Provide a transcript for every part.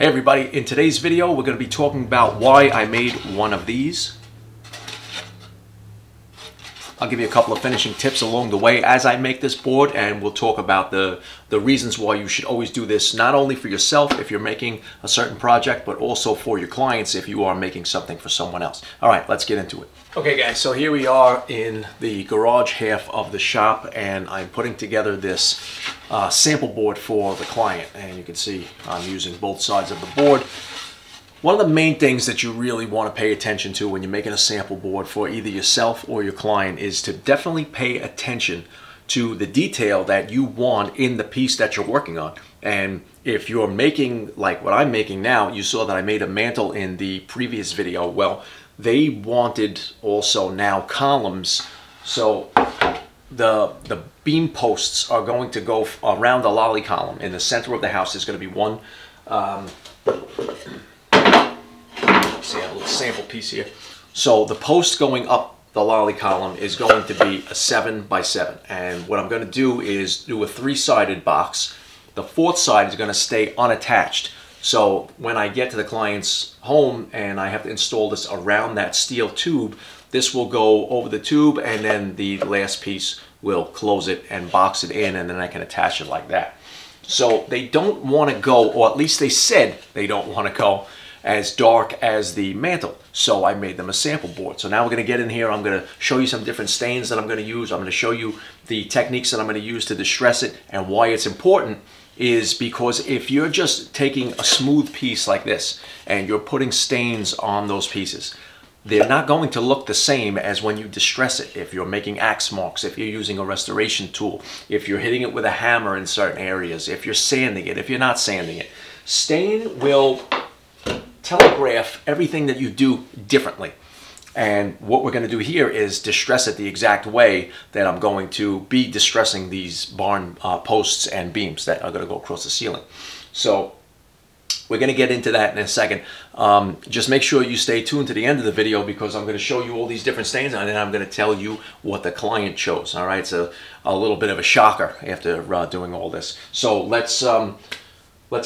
Hey everybody, in today's video we're going to be talking about why I made one of these. I'll give you a couple of finishing tips along the way as I make this board, and we'll talk about the reasons why you should always do this, not only for yourself if you're making a certain project, but also for your clients if you are making something for someone else. All right, let's get into it. Okay guys, so here we are in the garage half of the shop, and I'm putting together this sample board for the client, and you can see I'm using both sides of the board. One of the main things that you really want to pay attention to when you're making a sample board for either yourself or your client is to definitely pay attention to the detail that you want in the piece that you're working on. And if you're making like what I'm making now, you saw that I made a mantle in the previous video. Well, they wanted also now columns, so the beam posts are going to go around the lolly column. In the center of the house there's going to be one see a little sample piece here. So the post going up the lolly column is going to be a 7 by 7, and what I'm going to do is do a 3-sided box. The 4th side is going to stay unattached, so when I get to the client's home and I have to install this around that steel tube, this will go over the tube, and then the last piece will close it and box it in, and then I can attach it like that. So they don't want to go, or at least they said they don't want to go as dark as the mantle, so I made them a sample board. So now we're going to get in here. I'm going to show you some different stains that I'm going to use. I'm going to show you the techniques that I'm going to use to distress it, and why it's important is because if you're just taking a smooth piece like this and you're putting stains on those pieces, they're not going to look the same as when you distress it. If you're making axe marks, if you're using a restoration tool, if you're hitting it with a hammer in certain areas, if you're sanding it, if you're not sanding it, stain will telegraph everything that you do differently. And what we're going to do here is distress it the exact way that I'm going to be distressing these barn posts and beams that are going to go across the ceiling. So we're going to get into that in a second. Just make sure you stay tuned to the end of the video, because I'm going to show you all these different stains, and then I'm going to tell you what the client chose. All right, so a little bit of a shocker after doing all this. So let's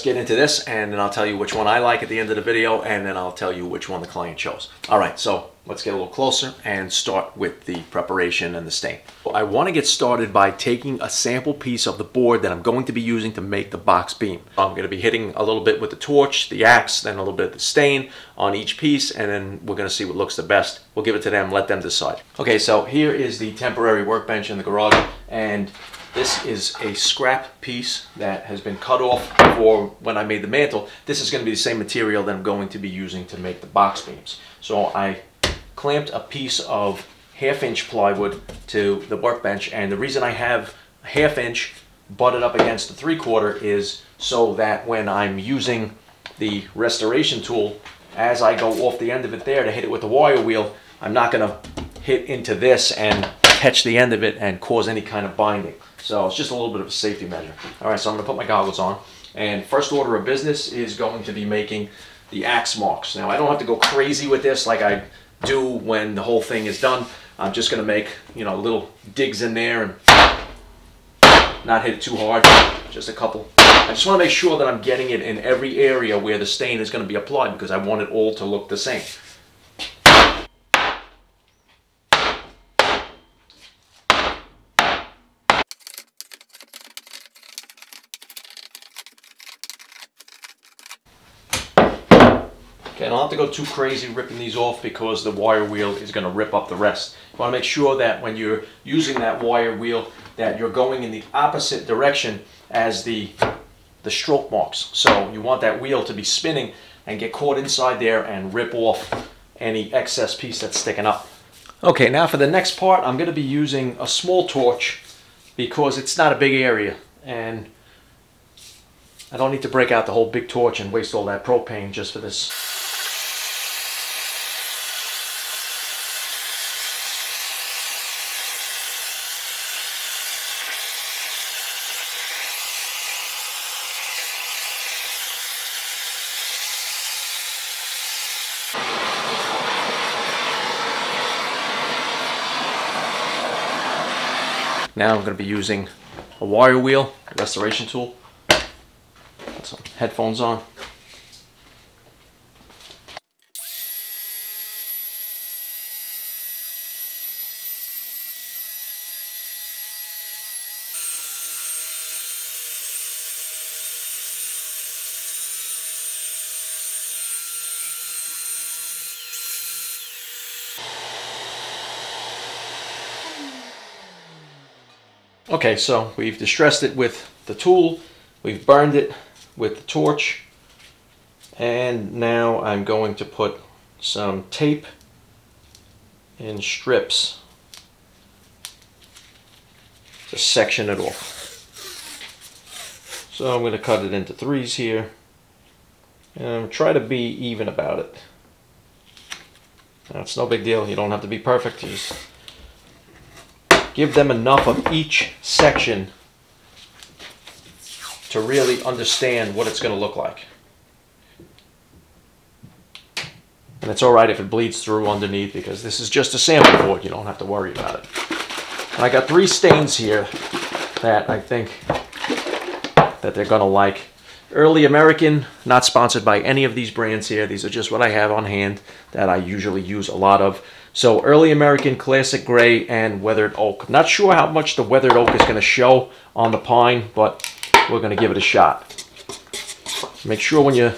get into this, and then I'll tell you which one I like at the end of the video, and then I'll tell you which one the client chose. All right, so let's get a little closer and start with the preparation and the stain. I want to get started by taking a sample piece of the board that I'm going to be using to make the box beam. I'm going to be hitting a little bit with the torch, the axe, then a little bit of the stain on each piece, and then we're going to see what looks the best. We'll give it to them, let them decide. Okay, so here is the temporary workbench in the garage, and this is a scrap piece that has been cut off for when I made the mantle. This is going to be the same material that I'm going to be using to make the box beams. So I clamped a piece of 1/2-inch plywood to the workbench, and the reason I have a 1/2-inch butted up against the 3/4 is so that when I'm using the restoration tool, as I go off the end of it there to hit it with the wire wheel, I'm not going to hit into this and catch the end of it and cause any kind of binding. So it's just a little bit of a safety measure. All right, so I'm going to put my goggles on, and first order of business is going to be making the axe marks. Now I don't have to go crazy with this like I do when the whole thing is done. I'm just going to make, you know, little digs in there and not hit it too hard, just a couple. I just want to make sure that I'm getting it in every area where the stain is going to be applied, because I want it all to look the same. Okay, I don't have to go too crazy ripping these off, because the wire wheel is going to rip up the rest. You want to make sure that when you're using that wire wheel that you're going in the opposite direction as the stroke marks. So you want that wheel to be spinning and get caught inside there and rip off any excess piece that's sticking up. Okay, now for the next part, I'm going to be using a small torch because it's not a big area, and I don't need to break out the whole big torch and waste all that propane just for this. Now I'm going to be using a wire wheel, restoration tool. Put some headphones on. Okay, so we've distressed it with the tool, we've burned it with the torch, and now I'm going to put some tape in strips to section it off. So I'm going to cut it into 3s here and try to be even about it. That's no big deal, you don't have to be perfect, just give them enough of each section to really understand what it's going to look like. And it's alright if it bleeds through underneath, because this is just a sample board, you don't have to worry about it. And I got 3 stains here that I think that they're going to like. Early American, not sponsored by any of these brands here. These are just what I have on hand that I usually use a lot of. So Early American, Classic Gray, and Weathered Oak. Not sure how much the Weathered Oak is going to show on the pine, but we're going to give it a shot. Make sure when you're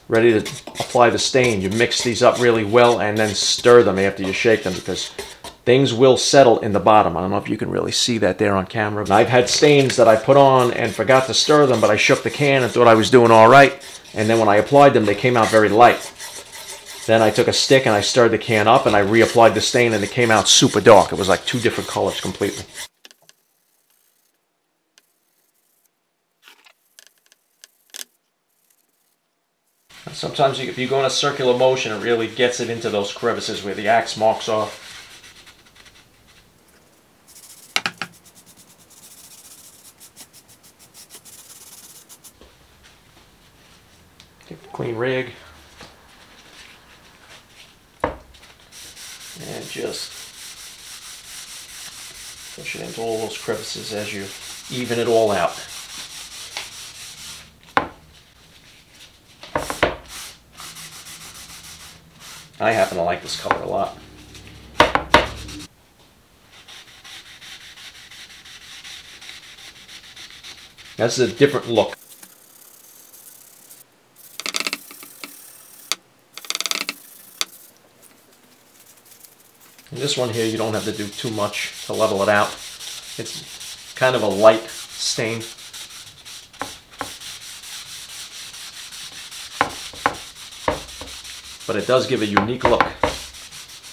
ready to apply the stain, you mix these up really well and then stir them after you shake them, because things will settle in the bottom. I don't know if you can really see that there on camera. I've had stains that I put on and forgot to stir them, but I shook the can and thought I was doing all right. And then when I applied them, they came out very light. Then I took a stick and I stirred the can up and I reapplied the stain and it came out super dark. It was like 2 different colors completely. Sometimes if you go in a circular motion, it really gets it into those crevices where the axe marks are. Clean rag and just push it into all those crevices as you even it all out. I happen to like this color a lot. That's a different look. And this one here, you don't have to do too much to level it out. It's kind of a light stain. But it does give a unique look,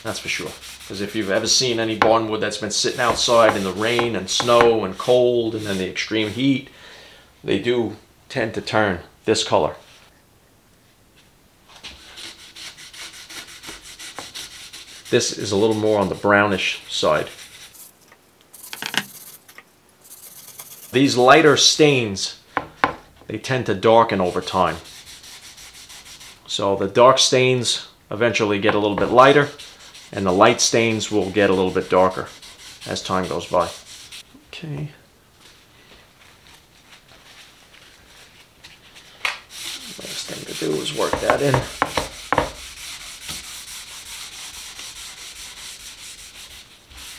that's for sure. Because if you've ever seen any barnwood that's been sitting outside in the rain and snow and cold and then the extreme heat, they do tend to turn this color. This is a little more on the brownish side. These lighter stains, they tend to darken over time. So the dark stains eventually get a little bit lighter, and the light stains will get a little bit darker as time goes by. Okay. Last thing to do is work that in.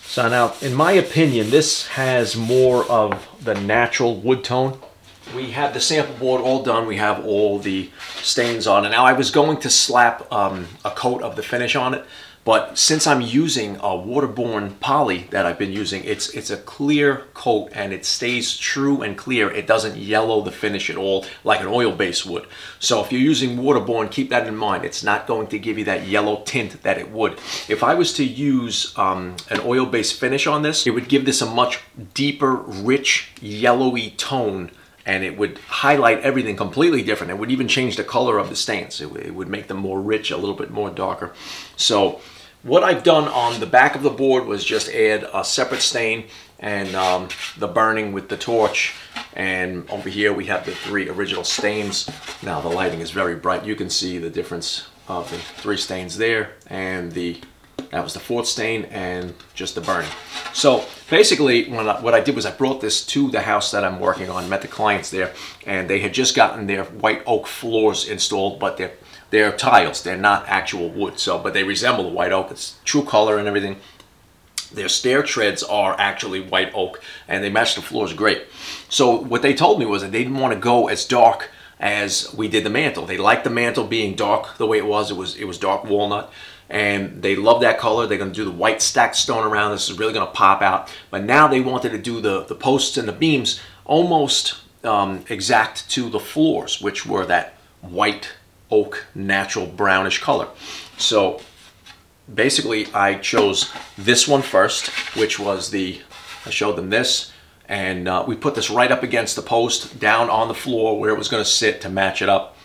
So now, in my opinion, this has more of the natural wood tone. We have the sample board all done. We have all the stains on it. Now, I was going to slap a coat of the finish on it, but since I'm using a waterborne poly that I've been using, it's a clear coat and it stays true and clear. It doesn't yellow the finish at all like an oil-based would. So if you're using waterborne, keep that in mind. It's not going to give you that yellow tint that it would. If I was to use an oil-based finish on this, it would give this a much deeper, rich, yellowy tone, and it would highlight everything completely different. It would even change the color of the stains. It would make them more rich, a little bit more darker. So what I've done on the back of the board was just add a separate stain and the burning with the torch. And over here we have the 3 original stains. Now the lighting is very bright. You can see the difference of the 3 stains there, and that was the 4th stain and just the burning. So basically what I did was I brought this to the house that I'm working on, met the clients there, and they had just gotten their white oak floors installed, but they're tiles, they're not actual wood, but they resemble the white oak. It's true color and everything. Their stair treads are actually white oak and they match the floors great. So what they told me was that they didn't want to go as dark as we did the mantle. They liked the mantle being dark the way it was. It was dark walnut. and they love that color. They're going to do the white stacked stone around. This is really going to pop out. But now they wanted to do the posts and the beams almost exact to the floors, which were that white oak natural brownish color. So basically I chose this one first, which was I showed them this, and we put this right up against the post down on the floor where it was going to sit to match it up.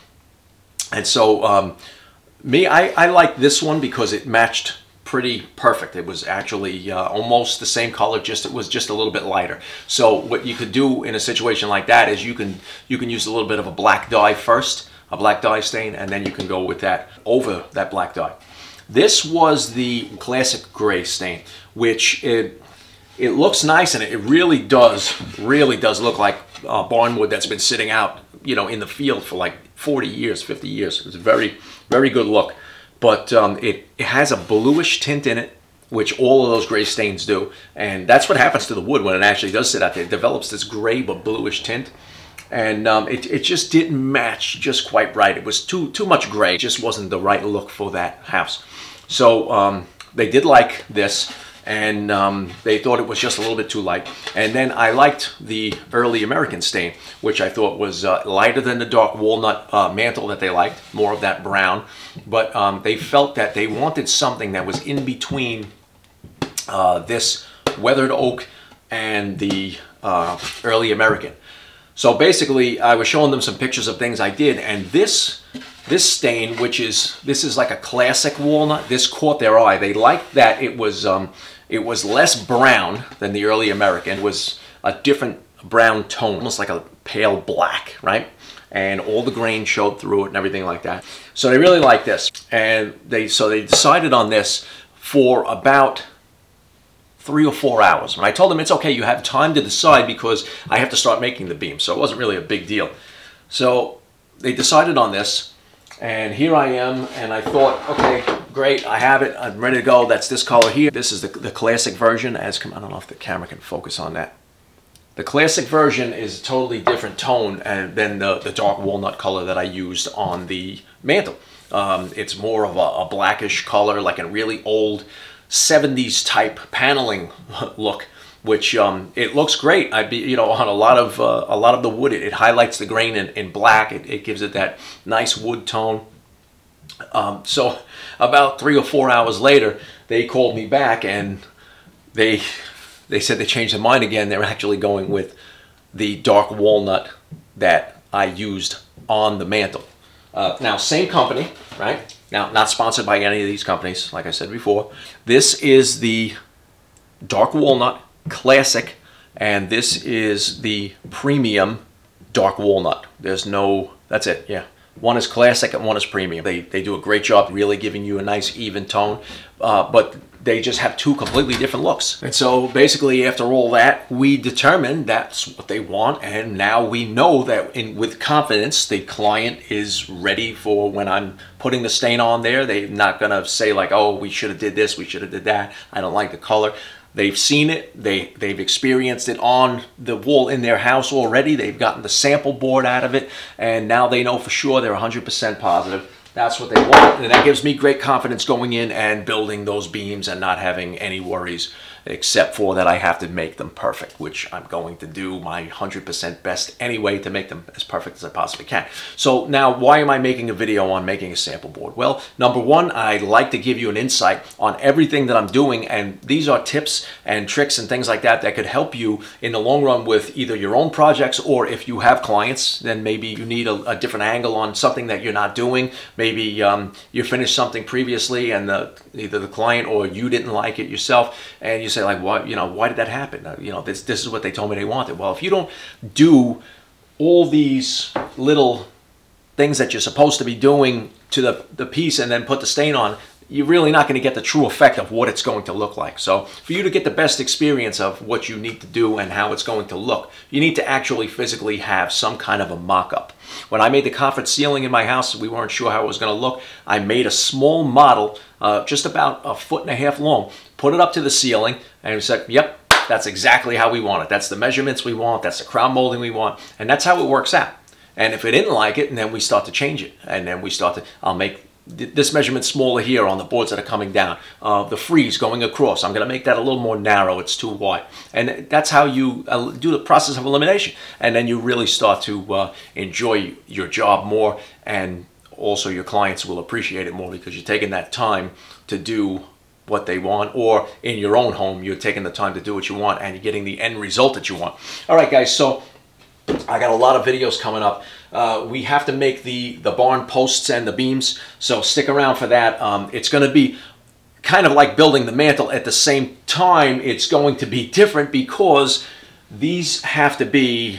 And so I like this one because it matched pretty perfect. It was actually almost the same color, it was just a little bit lighter. So what you could do in a situation like that is you can use a little bit of a black dye first, a black dye stain, and then you can go with that over that black dye. This was the classic gray stain, which it looks nice, and it really does look like barnwood that's been sitting out, in the field for like 40 years, 50 years. It's a very, very good look. But it has a bluish tint in it, which all of those gray stains do. And that's what happens to the wood when it actually does sit out there. It develops this gray but bluish tint. And it just didn't match just quite right. It was too much gray. It just wasn't the right look for that house. So they did like this, and they thought it was just a little bit too light. And then I liked the early American stain, which I thought was lighter than the dark walnut mantle that they liked, more of that brown. But they felt that they wanted something that was in between this weathered oak and the early American. So basically, I was showing them some pictures of things I did, and this stain, this is like a classic walnut, this caught their eye. They liked that it was less brown than the early American. It was a different brown tone, almost like a pale black, right? And all the grain showed through it and everything like that. So they really liked this, and they decided on this for about 3 or 4 hours. And I told them it's okay, you have time to decide because I have to start making the beam. So it wasn't really a big deal. So they decided on this, and here I am, and I thought, okay, great, I have it, I'm ready to go. That's this color here. This is the classic version. I don't know if the camera can focus on that. The classic version is a totally different tone than the dark walnut color that I used on the mantle. It's more of a blackish color, like a really old 70s type paneling look, which it looks great. On a lot of the wood, it highlights the grain in black. It gives it that nice wood tone. So about 3 or 4 hours later, they called me back, and they said they changed their mind again. They're actually going with the dark walnut that I used on the mantle. Now, same company, right? Now, not sponsored by any of these companies, like I said before. This is the dark walnut classic, and this is the premium dark walnut. That's it, yeah. One is classic and one is premium. They do a great job really giving you a nice even tone, but they just have two completely different looks. And so basically after all that, we determined that's what they want, and now we know that with confidence the client is ready for when I'm putting the stain on there. They're not gonna say like, oh, we should have did this, we should have did that, I don't like the color. They've seen it, they've experienced it on the wall in their house already. They've gotten the sample board out of it, and now they know for sure they're 100% positive. That's what they want, and that gives me great confidence going in and building those beams and not having any worries, except for that I have to make them perfect, which I'm going to do my 100% best anyway to make them as perfect as I possibly can. So now, why am I making a video on making a sample board? Well, number one, I like to give you an insight on everything that I'm doing, and these are tips and tricks and things like that that could help you in the long run with either your own projects, or if you have clients, then maybe you need a different angle on something that you're not doing. Maybe you finished something previously and either the client or you didn't like it yourself, and you say like, why did that happen? This is what they told me they wanted. Well, if you don't do all these little things that you're supposed to be doing to the piece and then put the stain on, you're really not going to get the true effect of what it's going to look like. So for you to get the best experience of what you need to do and how it's going to look, you need to actually physically have some kind of a mock-up. When I made the conference ceiling in my house, we weren't sure how it was going to look. I made a small model, just about 1.5 feet long, put it up to the ceiling, and we said, yep, that's exactly how we want it. That's the measurements we want, that's the crown molding we want, and that's how it works out. And if it didn't like it, and then we start to change it, and then I'll make this measurement's smaller here on the boards that are coming down. The frieze going across, I'm going to make that a little more narrow. It's too wide. And that's how you do the process of elimination. And then you really start to enjoy your job more, and also your clients will appreciate it more because you're taking that time to do what they want, or in your own home, you're taking the time to do what you want and you're getting the end result that you want. All right, guys, so I got a lot of videos coming up. We have to make the barn posts and the beams, so stick around for that. It's going to be kind of like building the mantle. At the same time, it's going to be different because these have to be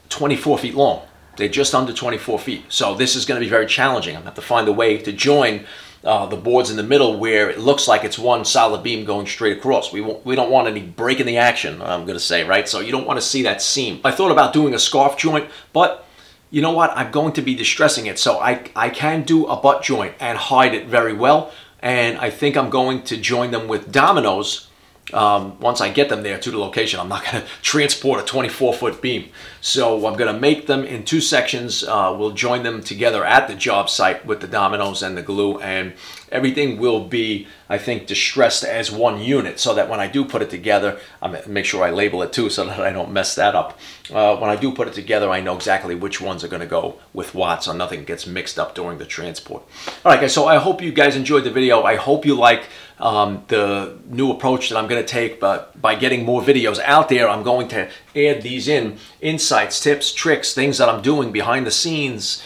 24 feet long. They're just under 24 feet. So this is going to be very challenging. I'm going to have to find a way to join the boards in the middle where it looks like it's one solid beam going straight across. We don't want any break in the action, I'm going to say, right? So you don't want to see that seam. I thought about doing a scarf joint, but you know what? I'm going to be distressing it. So I can do a butt joint and hide it very well. And I think I'm going to join them with dominoes once I get them there to the location. I'm not going to transport a 24-foot beam. So I'm going to make them in two sections. We'll join them together at the job site with the dominoes and the glue, and everything will be, I think, distressed as one unit, so that when I do put it together, I'm going to make sure I label it too so that I don't mess that up. When I do put it together, I know exactly which ones are going to go with what, so nothing gets mixed up during the transport. All right, guys, so I hope you guys enjoyed the video. I hope you like the new approach that I'm going to take, but by getting more videos out there, I'm going to add these insights, tips, tricks, things that I'm doing behind the scenes,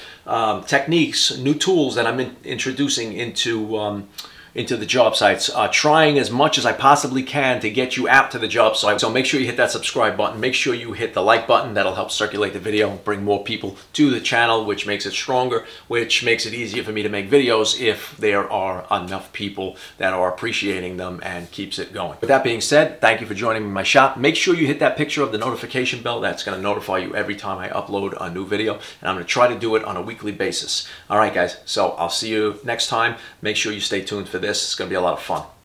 techniques, new tools that I'm introducing into the job sites, trying as much as I possibly can to get you out to the job site. So make sure you hit that subscribe button. Make sure you hit the like button. That'll help circulate the video, bring more people to the channel, which makes it stronger, which makes it easier for me to make videos if there are enough people that are appreciating them, and keeps it going. With that being said, thank you for joining me in my shop. Make sure you hit that picture of the notification bell. That's going to notify you every time I upload a new video, and I'm going to try to do it on a weekly basis. All right, guys, so I'll see you next time. Make sure you stay tuned for this. It's going to be a lot of fun.